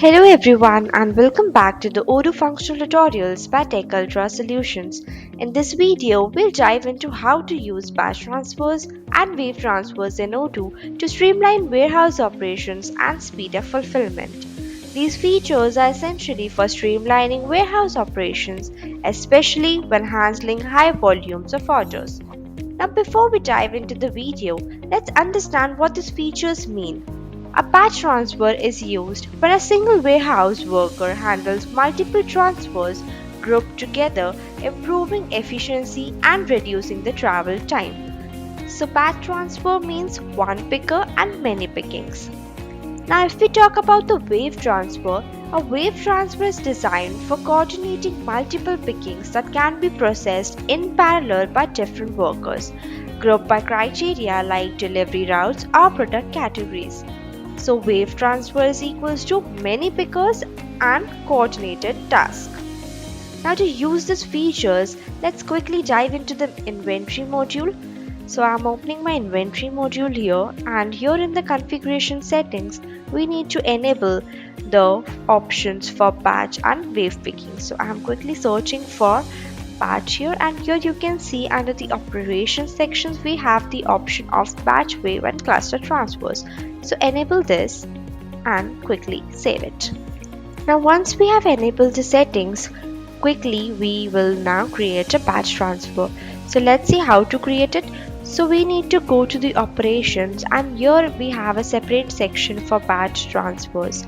Hello everyone and welcome back to the Odoo functional tutorials by TechultraSolutions. In this video, we'll dive into how to use batch transfers and wave transfers in Odoo to streamline warehouse operations and speed up fulfillment. These features are essentially for streamlining warehouse operations, especially when handling high volumes of orders. Now, before we dive into the video, let's understand what these features mean. A batch transfer is used when a single warehouse worker handles multiple transfers grouped together, improving efficiency and reducing the travel time. So, batch transfer means one picker and many pickings. Now, if we talk about the wave transfer, a wave transfer is designed for coordinating multiple pickings that can be processed in parallel by different workers, grouped by criteria like delivery routes or product categories. So, wave transfer is equals to many pickers and coordinated task. Now, to use these features, let's quickly dive into the inventory module. So I'm opening my inventory module here, and here in the configuration settings we need to enable the options for batch and wave picking. So I'm quickly searching for batch here, and here you can see under the operations sections we have the option of batch, wave and cluster transfers. So enable this and quickly save it. Now once we have enabled the settings, quickly we will now create a batch transfer. So let's see how to create it. So we need to go to the operations, and here we have a separate section for batch transfers.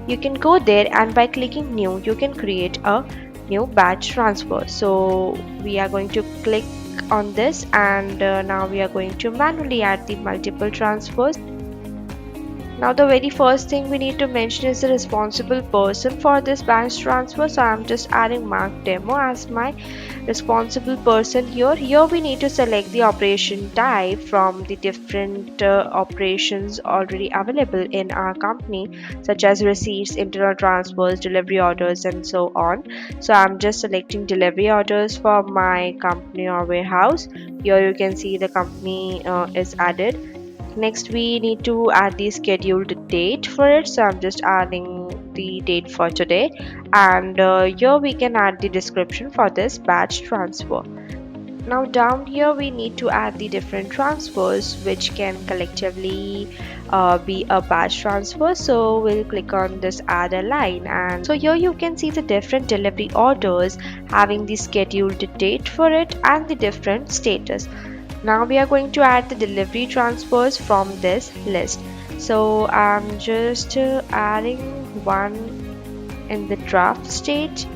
You can go there, and by clicking new you can create a new batch transfer. So we are going to click on this, and now we are going to manually add the multiple transfers. Now the very first thing we need to mention is the responsible person for this batch transfer. So I'm just adding Mark Demo as my responsible person here. Here we need to select the operation type from the different operations already available in our company, such as receipts, internal transfers, delivery orders and so on. So I'm just selecting delivery orders for my company or warehouse. Here you can see the company is added. Next we need to add the scheduled date for it, so I'm just adding the date for today, and here we can add the description for this batch transfer. Now down here we need to add the different transfers which can collectively be a batch transfer. So we'll click on this add a line, and so here you can see the different delivery orders having the scheduled date for it and the different status. Now we are going to add the delivery transfers from this list. So I'm just adding one in the draft state,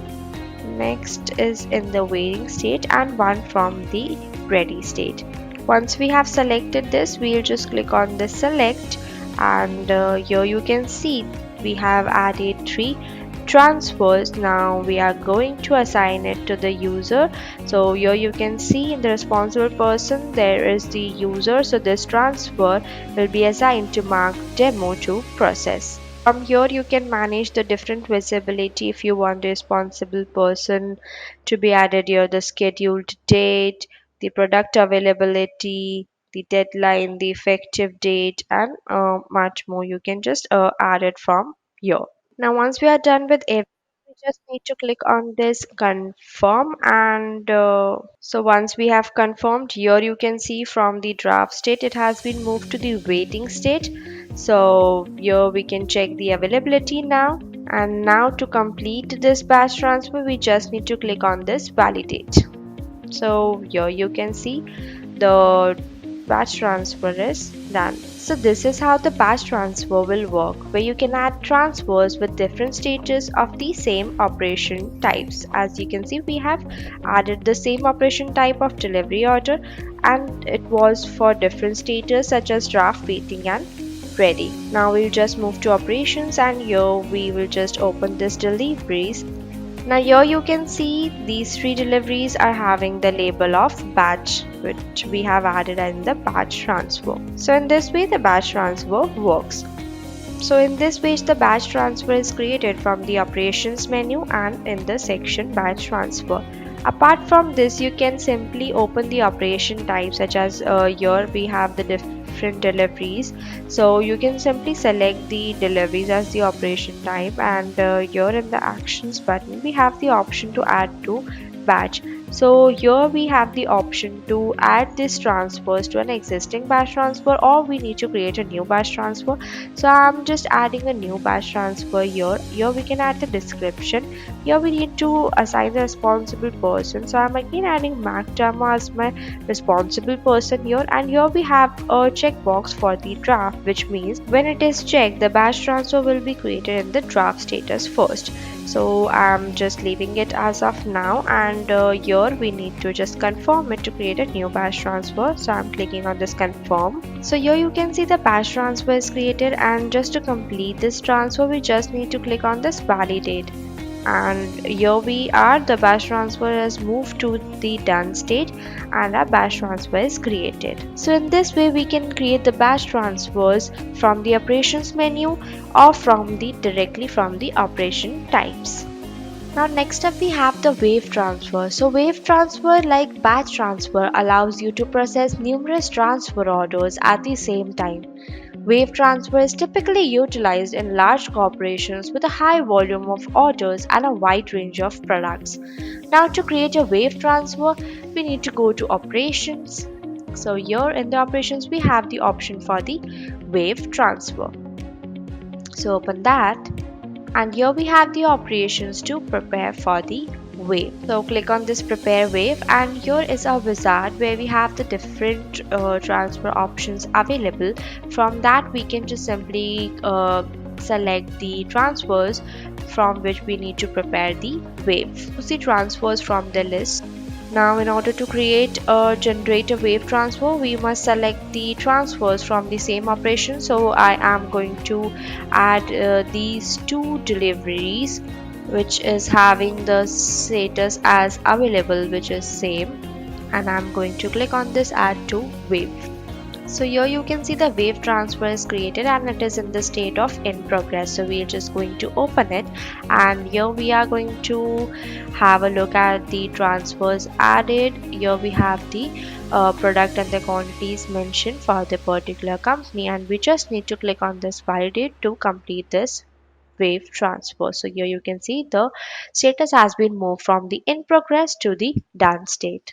next is in the waiting state, and one from the ready state. Once we have selected this, we'll just click on the select, and here you can see we have added 3 transfers. Now we are going to assign it to the user. So here you can see in the responsible person there is the user, so this transfer will be assigned to Mark Demo to process. From here you can manage the different visibility if you want the responsible person to be added here, the scheduled date, the product availability, the deadline, the effective date, and much more. You can just add it from here. Now once we are done with everything, we just need to click on this confirm, and so once we have confirmed, here you can see from the draft state it has been moved to the waiting state. So here we can check the availability now, and now to complete this batch transfer we just need to click on this validate. So here you can see the batch transfer is done. So this is how the batch transfer will work, where you can add transfers with different stages of the same operation types. As you can see, we have added the same operation type of delivery order, and it was for different stages such as draft, waiting and ready. Now we'll just move to operations, and here we will just open this deliveries. Now here you can see these 3 deliveries are having the label of batch, which we have added in the batch transfer. So in this way the batch transfer works. So in this way the batch transfer is created from the operations menu and in the section batch transfer. Apart from this, you can simply open the operation type, such as here we have the different different deliveries. So you can simply select the deliveries as the operation type, and here in the actions button we have the option to add to batch. So here we have the option to add this transfers to an existing batch transfer, or we need to create a new batch transfer. So I'm just adding a new batch transfer here. Here we can add the description. Here we need to assign the responsible person. So I'm again adding Mac Dama as my responsible person here, and here we have a checkbox for the draft, which means when it is checked, the batch transfer will be created in the draft status first. So I'm just leaving it as of now, and here we need to just confirm it to create a new batch transfer. So I'm clicking on this confirm. So here you can see the batch transfer is created, and just to complete this transfer we just need to click on this validate, and here we are, the batch transfer has moved to the done state and our batch transfer is created. So in this way we can create the batch transfers from the operations menu or directly from the operation types. Now next up we have the wave transfer. So wave transfer, like batch transfer, allows you to process numerous transfer orders at the same time. Wave transfer is typically utilized in large corporations with a high volume of orders and a wide range of products. Now to create a wave transfer, we need to go to operations. So here in the operations we have the option for the wave transfer. So open that, and here we have the operations to prepare for the wave. So click on this prepare wave, and here is a wizard where we have the different transfer options available. From that we can just simply select the transfers from which we need to prepare the wave. Choose the transfers from the list. Now in order to create a generator wave transfer, we must select the transfers from the same operation. So I am going to add these two deliveries, which is having the status as available, which is same, and I'm going to click on this add to wave. So here you can see the wave transfer is created and it is in the state of in progress. So we are just going to open it, and here we are going to have a look at the transfers added. Here we have the product and the quantities mentioned for the particular company, and we just need to click on this validate to complete this wave transfer. So here you can see the status has been moved from the in progress to the done state.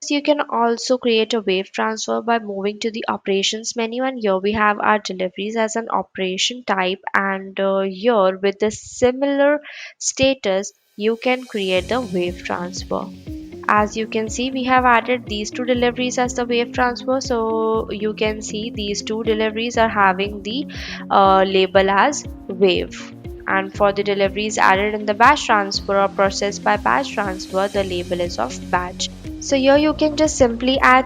You can also create a wave transfer by moving to the operations menu, and here we have our deliveries as an operation type, and here with the similar status you can create the wave transfer. As you can see, we have added these two deliveries as the wave transfer. So you can see these two deliveries are having the label as wave, and for the deliveries added in the batch transfer or processed by batch transfer, the label is of batch. So here you can just simply add